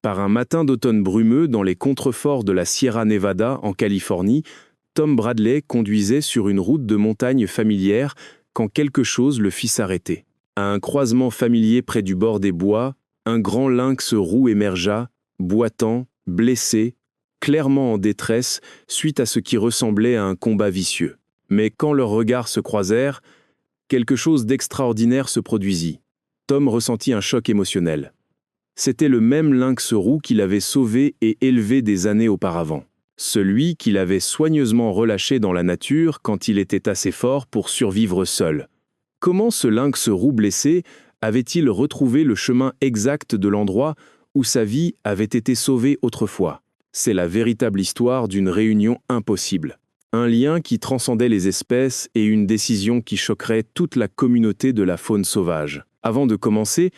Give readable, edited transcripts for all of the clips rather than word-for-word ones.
Par un matin d'automne brumeux dans les contreforts de la Sierra Nevada, en Californie, Tom Bradley conduisait sur une route de montagne familière quand quelque chose le fit s'arrêter. À un croisement familier près du bord des bois, un grand lynx roux émergea, boitant, blessé, clairement en détresse suite à ce qui ressemblait à un combat vicieux. Mais quand leurs regards se croisèrent, quelque chose d'extraordinaire se produisit. Tom ressentit un choc émotionnel. C'était le même lynx roux qu'il avait sauvé et élevé des années auparavant. Celui qu'il avait soigneusement relâché dans la nature quand il était assez fort pour survivre seul. Comment ce lynx roux blessé avait-il retrouvé le chemin exact de l'endroit où sa vie avait été sauvée autrefois? C'est la véritable histoire d'une réunion impossible. Un lien qui transcendait les espèces et une décision qui choquerait toute la communauté de la faune sauvage. Avant de commencer,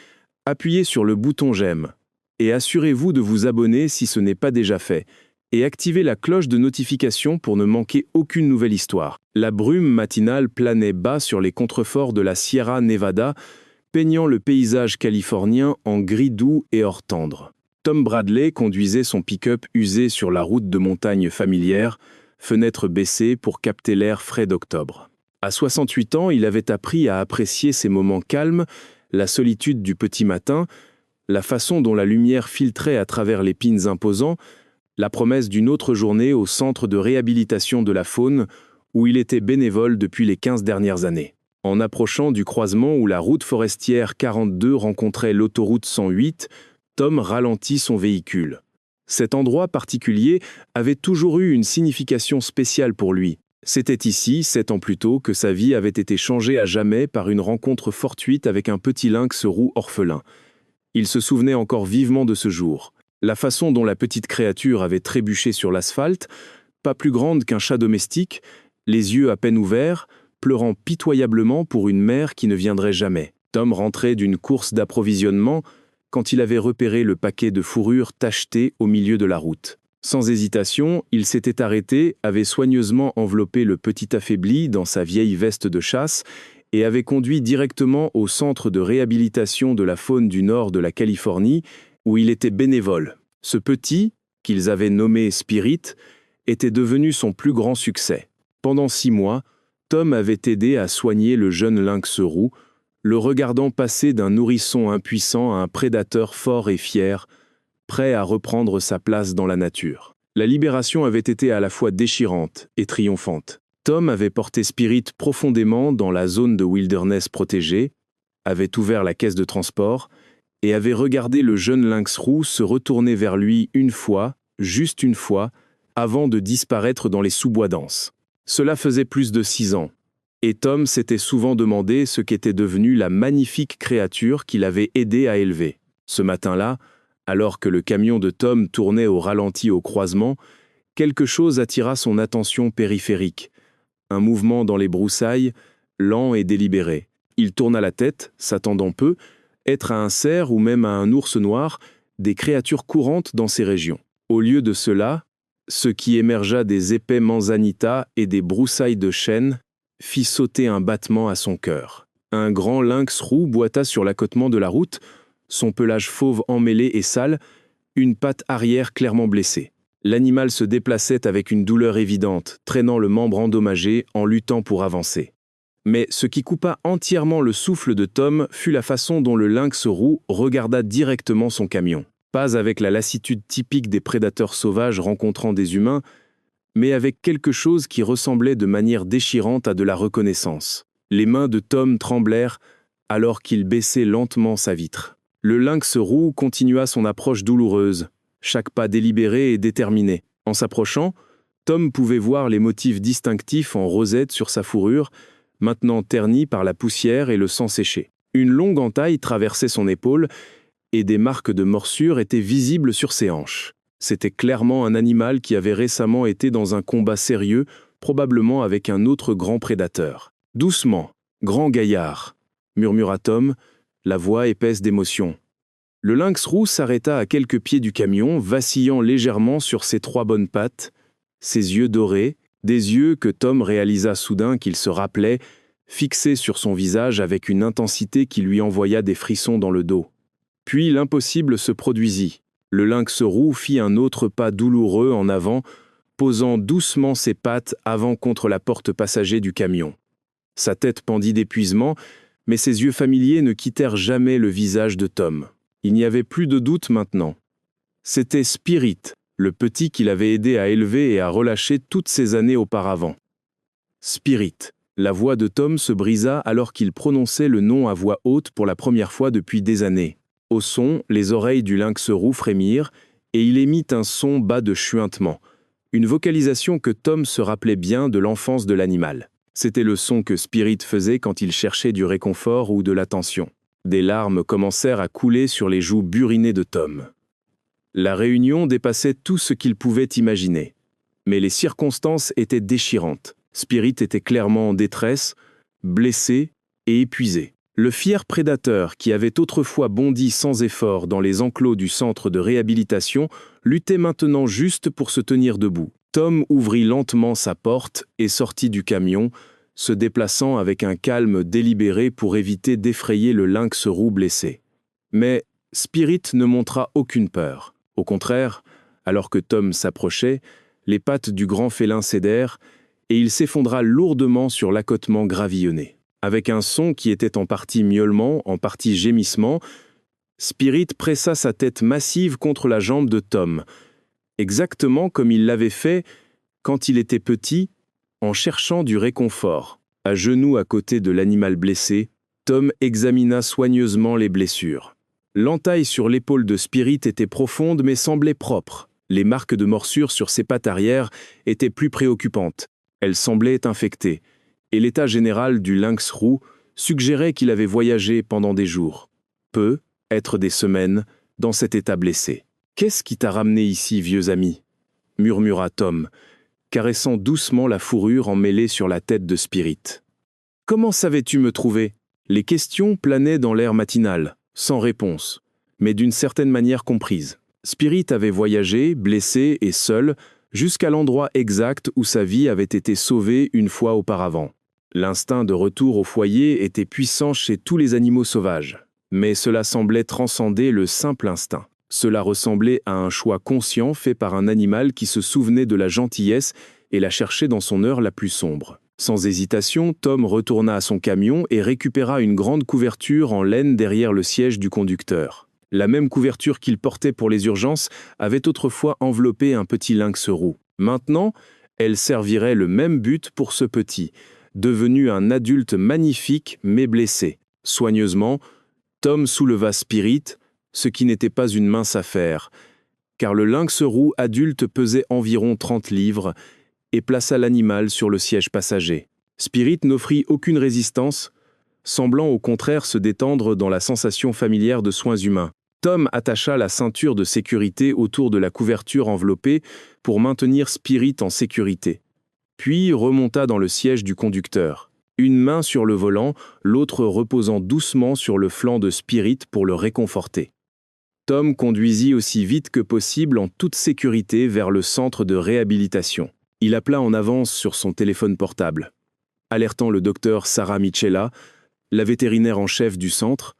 appuyez sur le bouton j'aime et assurez-vous de vous abonner si ce n'est pas déjà fait et activez la cloche de notification pour ne manquer aucune nouvelle histoire. La brume matinale planait bas sur les contreforts de la Sierra Nevada, peignant le paysage californien en gris doux et or tendre. Tom Bradley conduisait son pick-up usé sur la route de montagne familière, fenêtre baissée pour capter l'air frais d'octobre. À 68 ans, il avait appris à apprécier ces moments calmes, la solitude du petit matin, la façon dont la lumière filtrait à travers les pins imposants, la promesse d'une autre journée au centre de réhabilitation de la faune, où il était bénévole depuis les 15 dernières années. En approchant du croisement où la route forestière 42 rencontrait l'autoroute 108, Tom ralentit son véhicule. Cet endroit particulier avait toujours eu une signification spéciale pour lui. C'était ici, 7 ans plus tôt, que sa vie avait été changée à jamais par une rencontre fortuite avec un petit lynx roux orphelin. Il se souvenait encore vivement de ce jour. La façon dont la petite créature avait trébuché sur l'asphalte, pas plus grande qu'un chat domestique, les yeux à peine ouverts, pleurant pitoyablement pour une mère qui ne viendrait jamais. Tom rentrait d'une course d'approvisionnement quand il avait repéré le paquet de fourrure tacheté au milieu de la route. Sans hésitation, il s'était arrêté, avait soigneusement enveloppé le petit affaibli dans sa vieille veste de chasse et avait conduit directement au centre de réhabilitation de la faune du nord de la Californie, où il était bénévole. Ce petit, qu'ils avaient nommé Spirit, était devenu son plus grand succès. Pendant 6 mois, Tom avait aidé à soigner le jeune lynx roux, le regardant passer d'un nourrisson impuissant à un prédateur fort et fier, prêt à reprendre sa place dans la nature. La libération avait été à la fois déchirante et triomphante. Tom avait porté Spirit profondément dans la zone de wilderness protégée, avait ouvert la caisse de transport et avait regardé le jeune lynx roux se retourner vers lui une fois, juste une fois, avant de disparaître dans les sous-bois denses. Cela faisait plus de 6 ans, et Tom s'était souvent demandé ce qu'était devenue la magnifique créature qu'il avait aidé à élever. Ce matin-là, alors que le camion de Tom tournait au ralenti au croisement, quelque chose attira son attention périphérique. Un mouvement dans les broussailles, lent et délibéré. Il tourna la tête, s'attendant peu, être à un cerf ou même à un ours noir, des créatures courantes dans ces régions. Au lieu de cela, ce qui émergea des épais manzanitas et des broussailles de chêne fit sauter un battement à son cœur. Un grand lynx roux boita sur l'accotement de la route, son pelage fauve emmêlé et sale, une patte arrière clairement blessée. L'animal se déplaçait avec une douleur évidente, traînant le membre endommagé en luttant pour avancer. Mais ce qui coupa entièrement le souffle de Tom fut la façon dont le lynx roux regarda directement son camion. Pas avec la lassitude typique des prédateurs sauvages rencontrant des humains, mais avec quelque chose qui ressemblait de manière déchirante à de la reconnaissance. Les mains de Tom tremblèrent alors qu'il baissait lentement sa vitre. Le lynx roux continua son approche douloureuse, chaque pas délibéré et déterminé. En s'approchant, Tom pouvait voir les motifs distinctifs en rosette sur sa fourrure, maintenant ternis par la poussière et le sang séché. Une longue entaille traversait son épaule et des marques de morsure étaient visibles sur ses hanches. C'était clairement un animal qui avait récemment été dans un combat sérieux, probablement avec un autre grand prédateur. « Doucement, grand gaillard », murmura Tom, la voix épaisse d'émotion. Le lynx roux s'arrêta à quelques pieds du camion, vacillant légèrement sur ses 3 bonnes pattes, ses yeux dorés, des yeux que Tom réalisa soudain qu'il se rappelait, fixés sur son visage avec une intensité qui lui envoya des frissons dans le dos. Puis l'impossible se produisit. Le lynx roux fit un autre pas douloureux en avant, posant doucement ses pattes avant contre la porte passager du camion. Sa tête pendit d'épuisement, mais ses yeux familiers ne quittèrent jamais le visage de Tom. Il n'y avait plus de doute maintenant. C'était Spirit, le petit qu'il avait aidé à élever et à relâcher toutes ces années auparavant. Spirit. La voix de Tom se brisa alors qu'il prononçait le nom à voix haute pour la première fois depuis des années. Au son, les oreilles du lynx roux frémirent et il émit un son bas de chuintement, une vocalisation que Tom se rappelait bien de l'enfance de l'animal. C'était le son que Spirit faisait quand il cherchait du réconfort ou de l'attention. Des larmes commencèrent à couler sur les joues burinées de Tom. La réunion dépassait tout ce qu'il pouvait imaginer. Mais les circonstances étaient déchirantes. Spirit était clairement en détresse, blessé et épuisé. Le fier prédateur qui avait autrefois bondi sans effort dans les enclos du centre de réhabilitation luttait maintenant juste pour se tenir debout. Tom ouvrit lentement sa porte et sortit du camion, se déplaçant avec un calme délibéré pour éviter d'effrayer le lynx roux blessé. Mais Spirit ne montra aucune peur. Au contraire, alors que Tom s'approchait, les pattes du grand félin cédèrent et il s'effondra lourdement sur l'accotement gravillonné. Avec un son qui était en partie miaulement, en partie gémissement, Spirit pressa sa tête massive contre la jambe de Tom, exactement comme il l'avait fait quand il était petit, en cherchant du réconfort. À genoux à côté de l'animal blessé, Tom examina soigneusement les blessures. L'entaille sur l'épaule de Spirit était profonde mais semblait propre. Les marques de morsure sur ses pattes arrière étaient plus préoccupantes. Elles semblaient infectées, et l'état général du lynx roux suggérait qu'il avait voyagé pendant des jours. Être des semaines, dans cet état blessé. « Qu'est-ce qui t'a ramené ici, vieux ami ?» murmura Tom, caressant doucement la fourrure emmêlée sur la tête de Spirit. « Comment savais-tu me trouver ?» Les questions planaient dans l'air matinal, sans réponse, mais d'une certaine manière comprises. Spirit avait voyagé, blessé et seul, jusqu'à l'endroit exact où sa vie avait été sauvée une fois auparavant. L'instinct de retour au foyer était puissant chez tous les animaux sauvages, mais cela semblait transcender le simple instinct. Cela ressemblait à un choix conscient fait par un animal qui se souvenait de la gentillesse et la cherchait dans son heure la plus sombre. Sans hésitation, Tom retourna à son camion et récupéra une grande couverture en laine derrière le siège du conducteur. La même couverture qu'il portait pour les urgences avait autrefois enveloppé un petit lynx roux. Maintenant, elle servirait le même but pour ce petit, devenu un adulte magnifique mais blessé. Soigneusement, Tom souleva Spirit, ce qui n'était pas une mince affaire, car le lynx roux adulte pesait environ 30 livres et plaça l'animal sur le siège passager. Spirit n'offrit aucune résistance, semblant au contraire se détendre dans la sensation familière de soins humains. Tom attacha la ceinture de sécurité autour de la couverture enveloppée pour maintenir Spirit en sécurité, puis remonta dans le siège du conducteur, une main sur le volant, l'autre reposant doucement sur le flanc de Spirit pour le réconforter. Tom conduisit aussi vite que possible en toute sécurité vers le centre de réhabilitation. Il appela en avance sur son téléphone portable, alertant le docteur Sarah Michela, la vétérinaire en chef du centre,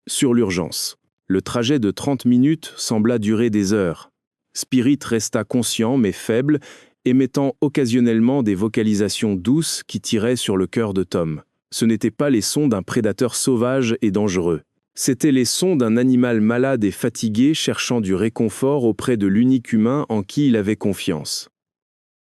sur l'urgence. Le trajet de 30 minutes sembla durer des heures. Spirit resta conscient mais faible, émettant occasionnellement des vocalisations douces qui tiraient sur le cœur de Tom. Ce n'étaient pas les sons d'un prédateur sauvage et dangereux. C'étaient les sons d'un animal malade et fatigué cherchant du réconfort auprès de l'unique humain en qui il avait confiance.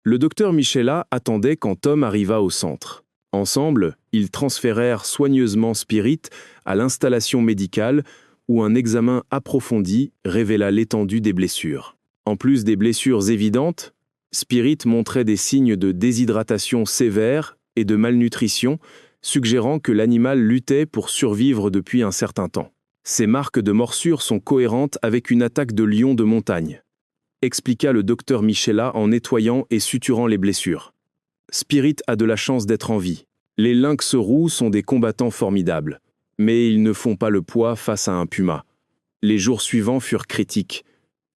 Le docteur Michela attendait quand Tom arriva au centre. Ensemble, ils transférèrent soigneusement Spirit à l'installation médicale où un examen approfondi révéla l'étendue des blessures. En plus des blessures évidentes, Spirit montrait des signes de déshydratation sévère et de malnutrition, suggérant que l'animal luttait pour survivre depuis un certain temps. Ces marques de morsure sont cohérentes avec une attaque de lion de montagne, expliqua le docteur Michela en nettoyant et suturant les blessures. Spirit a de la chance d'être en vie. Les lynx roux sont des combattants formidables, mais ils ne font pas le poids face à un puma. Les jours suivants furent critiques.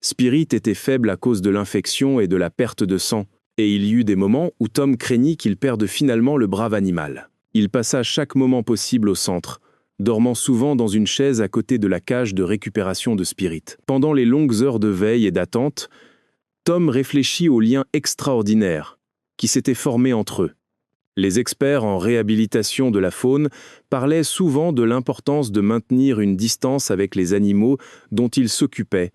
Spirit était faible à cause de l'infection et de la perte de sang, et il y eut des moments où Tom craignit qu'il perde finalement le brave animal. Il passa chaque moment possible au centre, dormant souvent dans une chaise à côté de la cage de récupération de Spirit. Pendant les longues heures de veille et d'attente, Tom réfléchit aux liens extraordinaires qui s'étaient formés entre eux. Les experts en réhabilitation de la faune parlaient souvent de l'importance de maintenir une distance avec les animaux dont ils s'occupaient,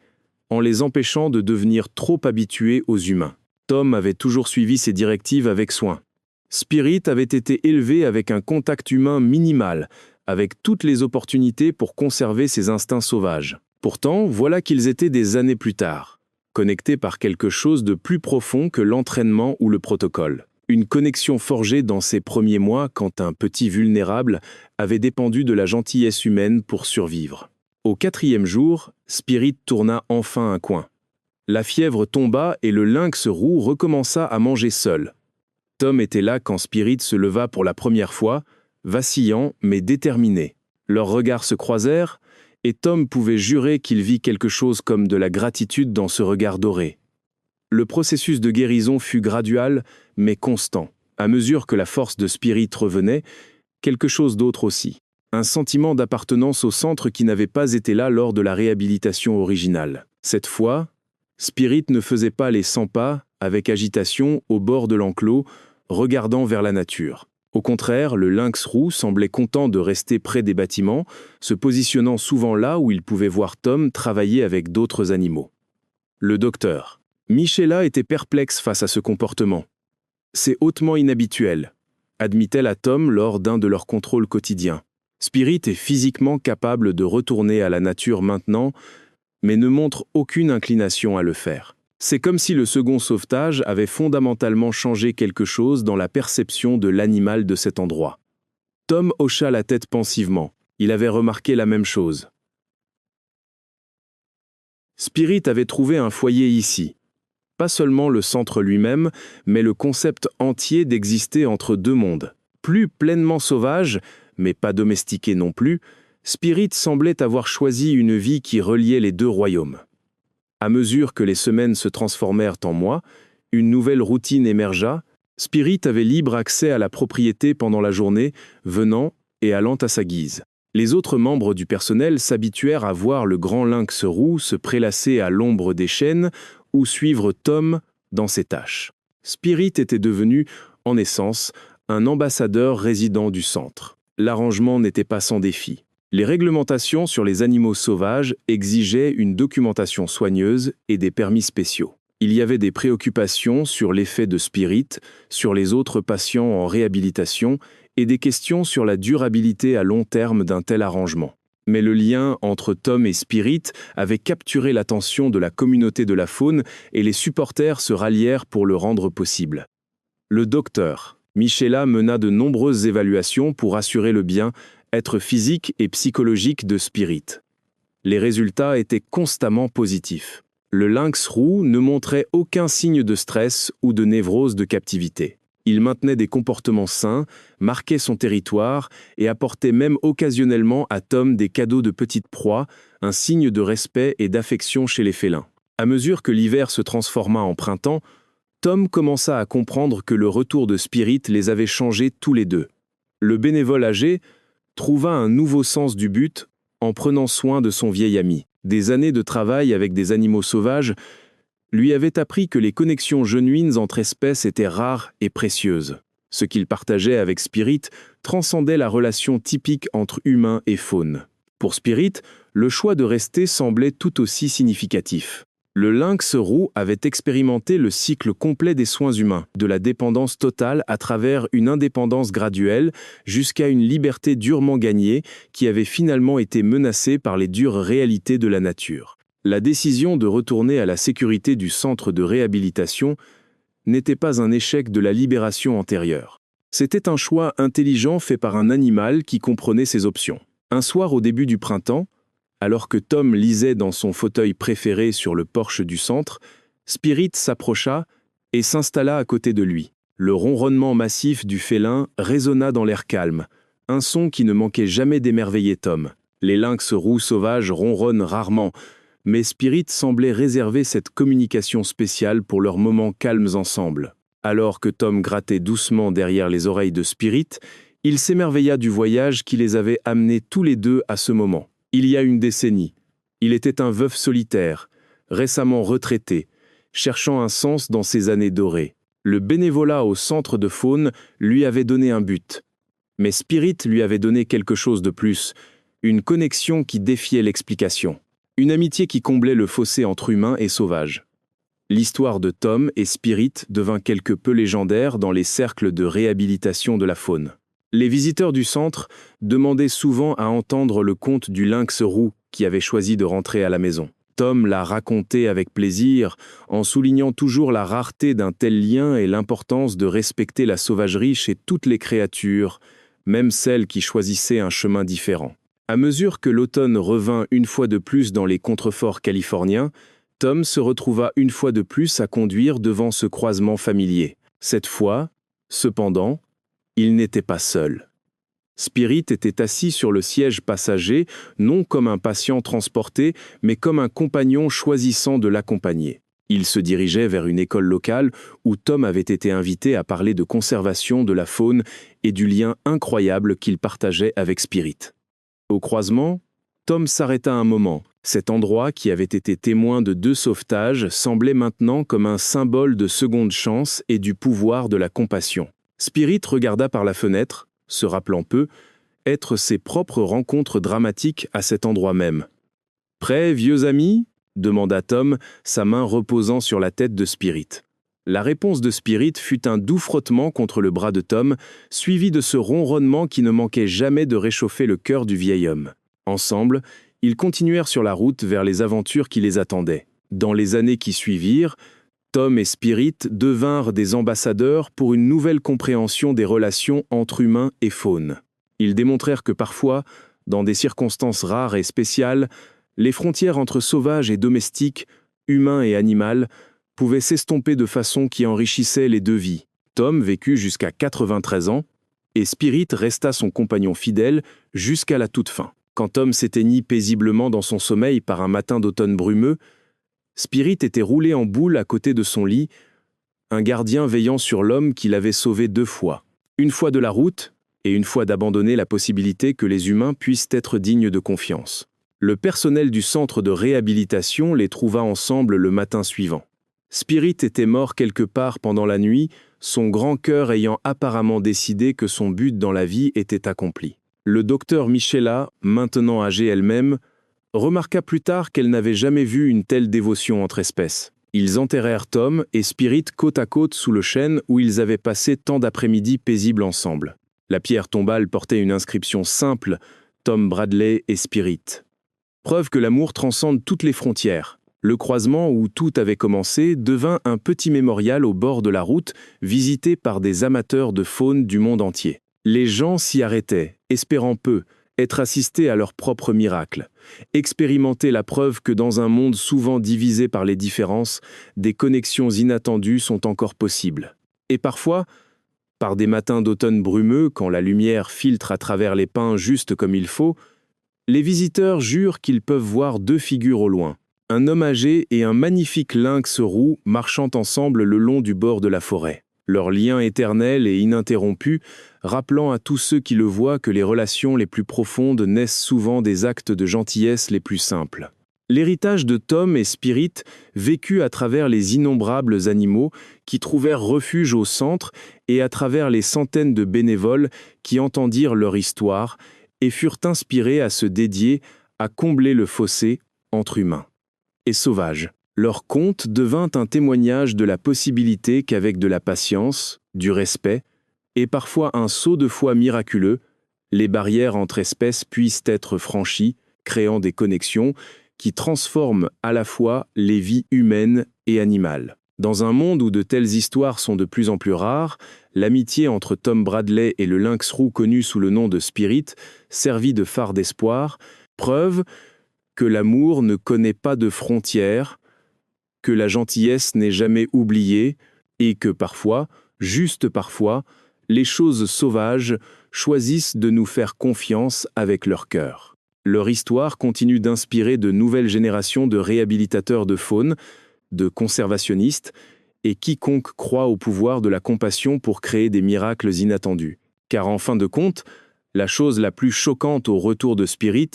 en les empêchant de devenir trop habitués aux humains. Tom avait toujours suivi ces directives avec soin. Spirit avait été élevé avec un contact humain minimal, avec toutes les opportunités pour conserver ses instincts sauvages. Pourtant, voilà qu'ils étaient des années plus tard, connectés par quelque chose de plus profond que l'entraînement ou le protocole. Une connexion forgée dans ses premiers mois quand un petit vulnérable avait dépendu de la gentillesse humaine pour survivre. Au 4e jour, Spirit tourna enfin un coin. La fièvre tomba et le lynx roux recommença à manger seul. Tom était là quand Spirit se leva pour la première fois, vacillant mais déterminé. Leurs regards se croisèrent et Tom pouvait jurer qu'il vit quelque chose comme de la gratitude dans ce regard doré. Le processus de guérison fut gradual mais constant. À mesure que la force de Spirit revenait, quelque chose d'autre aussi. Un sentiment d'appartenance au centre qui n'avait pas été là lors de la réhabilitation originale. Cette fois, Spirit ne faisait pas les 100 pas, avec agitation, au bord de l'enclos, regardant vers la nature. Au contraire, le lynx roux semblait content de rester près des bâtiments, se positionnant souvent là où il pouvait voir Tom travailler avec d'autres animaux. Le docteur. Michela était perplexe face à ce comportement. C'est hautement inhabituel, admit-elle à Tom lors d'un de leurs contrôles quotidiens. Spirit est physiquement capable de retourner à la nature maintenant, mais ne montre aucune inclination à le faire. C'est comme si le second sauvetage avait fondamentalement changé quelque chose dans la perception de l'animal de cet endroit. Tom hocha la tête pensivement. Il avait remarqué la même chose. Spirit avait trouvé un foyer ici. Pas seulement le centre lui-même, mais le concept entier d'exister entre deux mondes. Plus pleinement sauvage, mais pas domestiqué non plus, Spirit semblait avoir choisi une vie qui reliait les deux royaumes. À mesure que les semaines se transformèrent en mois, une nouvelle routine émergea. Spirit avait libre accès à la propriété pendant la journée, venant et allant à sa guise. Les autres membres du personnel s'habituèrent à voir le grand lynx roux se prélasser à l'ombre des chênes ou suivre Tom dans ses tâches. Spirit était devenu, en essence, un ambassadeur résident du centre. L'arrangement n'était pas sans défi. Les réglementations sur les animaux sauvages exigeaient une documentation soigneuse et des permis spéciaux. Il y avait des préoccupations sur l'effet de Spirit, sur les autres patients en réhabilitation et des questions sur la durabilité à long terme d'un tel arrangement. Mais le lien entre Tom et Spirit avait capturé l'attention de la communauté de la faune et les supporters se rallièrent pour le rendre possible. Le docteur Michela mena de nombreuses évaluations pour assurer le bien-être physique et psychologique de Spirit. Les résultats étaient constamment positifs. Le lynx roux ne montrait aucun signe de stress ou de névrose de captivité. Il maintenait des comportements sains, marquait son territoire et apportait même occasionnellement à Tom des cadeaux de petites proies, un signe de respect et d'affection chez les félins. À mesure que l'hiver se transforma en printemps, Tom commença à comprendre que le retour de Spirit les avait changés tous les deux. Le bénévole âgé trouva un nouveau sens du but en prenant soin de son vieil ami. Des années de travail avec des animaux sauvages lui avaient appris que les connexions genuines entre espèces étaient rares et précieuses. Ce qu'il partageait avec Spirit transcendait la relation typique entre humains et faune. Pour Spirit, le choix de rester semblait tout aussi significatif. Le lynx roux avait expérimenté le cycle complet des soins humains, de la dépendance totale à travers une indépendance graduelle jusqu'à une liberté durement gagnée qui avait finalement été menacée par les dures réalités de la nature. La décision de retourner à la sécurité du centre de réhabilitation n'était pas un échec de la libération antérieure. C'était un choix intelligent fait par un animal qui comprenait ses options. Un soir au début du printemps, alors que Tom lisait dans son fauteuil préféré sur le porche du centre, Spirit s'approcha et s'installa à côté de lui. Le ronronnement massif du félin résonna dans l'air calme, un son qui ne manquait jamais d'émerveiller Tom. Les lynx roux sauvages ronronnent rarement, mais Spirit semblait réserver cette communication spéciale pour leurs moments calmes ensemble. Alors que Tom grattait doucement derrière les oreilles de Spirit, Il s'émerveilla du voyage qui les avait amenés tous les deux à ce moment. Il y a une décennie, il était un veuf solitaire, récemment retraité, cherchant un sens dans ses années dorées. Le bénévolat au centre de faune lui avait donné un but. Mais Spirit lui avait donné quelque chose de plus, une connexion qui défiait l'explication. Une amitié qui comblait le fossé entre humains et sauvages. L'histoire de Tom et Spirit devint quelque peu légendaire dans les cercles de réhabilitation de la faune. Les visiteurs du centre demandaient souvent à entendre le conte du lynx roux qui avait choisi de rentrer à la maison. Tom l'a raconté avec plaisir, en soulignant toujours la rareté d'un tel lien et l'importance de respecter la sauvagerie chez toutes les créatures, même celles qui choisissaient un chemin différent. À mesure que l'automne revint une fois de plus dans les contreforts californiens, Tom se retrouva une fois de plus à conduire devant ce croisement familier. Cette fois, cependant, il n'était pas seul. Spirit était assis sur le siège passager, non comme un patient transporté, mais comme un compagnon choisissant de l'accompagner. Il se dirigeait vers une école locale où Tom avait été invité à parler de conservation de la faune et du lien incroyable qu'il partageait avec Spirit. Au croisement, Tom s'arrêta un moment. Cet endroit, qui avait été témoin de 2 sauvetages, semblait maintenant comme un symbole de seconde chance et du pouvoir de la compassion. Spirit regarda par la fenêtre, se rappelant peu, être ses propres rencontres dramatiques à cet endroit même. « Prêt, vieux ami ?» demanda Tom, sa main reposant sur la tête de Spirit. La réponse de Spirit fut un doux frottement contre le bras de Tom, suivi de ce ronronnement qui ne manquait jamais de réchauffer le cœur du vieil homme. Ensemble, ils continuèrent sur la route vers les aventures qui les attendaient. Dans les années qui suivirent, Tom et Spirit devinrent des ambassadeurs pour une nouvelle compréhension des relations entre humains et faune. Ils démontrèrent que parfois, dans des circonstances rares et spéciales, les frontières entre sauvage et domestique, humain et animal, pouvaient s'estomper de façon qui enrichissait les 2 vies. Tom vécut jusqu'à 93 ans, et Spirit resta son compagnon fidèle jusqu'à la toute fin. Quand Tom s'éteignit paisiblement dans son sommeil par un matin d'automne brumeux, Spirit était roulé en boule à côté de son lit, un gardien veillant sur l'homme qui l'avait sauvé 2 fois. Une fois de la route, et une fois d'abandonner la possibilité que les humains puissent être dignes de confiance. Le personnel du centre de réhabilitation les trouva ensemble le matin suivant. Spirit était mort quelque part pendant la nuit, son grand cœur ayant apparemment décidé que son but dans la vie était accompli. Le docteur Michela, maintenant âgée elle-même, remarqua plus tard qu'elle n'avait jamais vu une telle dévotion entre espèces. Ils enterrèrent Tom et Spirit côte à côte sous le chêne où ils avaient passé tant d'après-midi paisibles ensemble. La pierre tombale portait une inscription simple, Tom Bradley et Spirit. Preuve que l'amour transcende toutes les frontières. Le croisement où tout avait commencé devint un petit mémorial au bord de la route, visité par des amateurs de faune du monde entier. Les gens s'y arrêtaient, espérant peu, être assistés à leur propre miracle, expérimenter la preuve que dans un monde souvent divisé par les différences, des connexions inattendues sont encore possibles. Et parfois, par des matins d'automne brumeux, quand la lumière filtre à travers les pins juste comme il faut, les visiteurs jurent qu'ils peuvent voir 2 figures au loin. Un homme âgé et un magnifique lynx roux marchant ensemble le long du bord de la forêt. Leur lien éternel et ininterrompu, rappelant à tous ceux qui le voient que les relations les plus profondes naissent souvent des actes de gentillesse les plus simples. L'héritage de Tom et Spirit vécut à travers les innombrables animaux qui trouvèrent refuge au centre et à travers les centaines de bénévoles qui entendirent leur histoire et furent inspirés à se dédier à combler le fossé entre humains et sauvages. Leur conte devint un témoignage de la possibilité qu'avec de la patience, du respect, et parfois un saut de foi miraculeux, les barrières entre espèces puissent être franchies, créant des connexions qui transforment à la fois les vies humaines et animales. Dans un monde où de telles histoires sont de plus en plus rares, l'amitié entre Tom Bradley et le lynx roux connu sous le nom de Spirit servit de phare d'espoir, preuve que l'amour ne connaît pas de frontières, que la gentillesse n'est jamais oubliée et que parfois, juste parfois, les choses sauvages choisissent de nous faire confiance avec leur cœur. Leur histoire continue d'inspirer de nouvelles générations de réhabilitateurs de faune, de conservationnistes et quiconque croit au pouvoir de la compassion pour créer des miracles inattendus. Car en fin de compte, la chose la plus choquante au retour de Spirit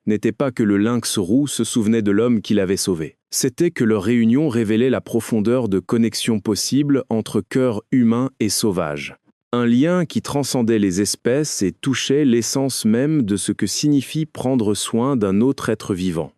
n'était pas que le lynx roux se souvenait de l'homme qui l'avait sauvé. C'était que leur réunion révélait la profondeur de connexion possible entre cœur humain et sauvage. Un lien qui transcendait les espèces et touchait l'essence même de ce que signifie prendre soin d'un autre être vivant.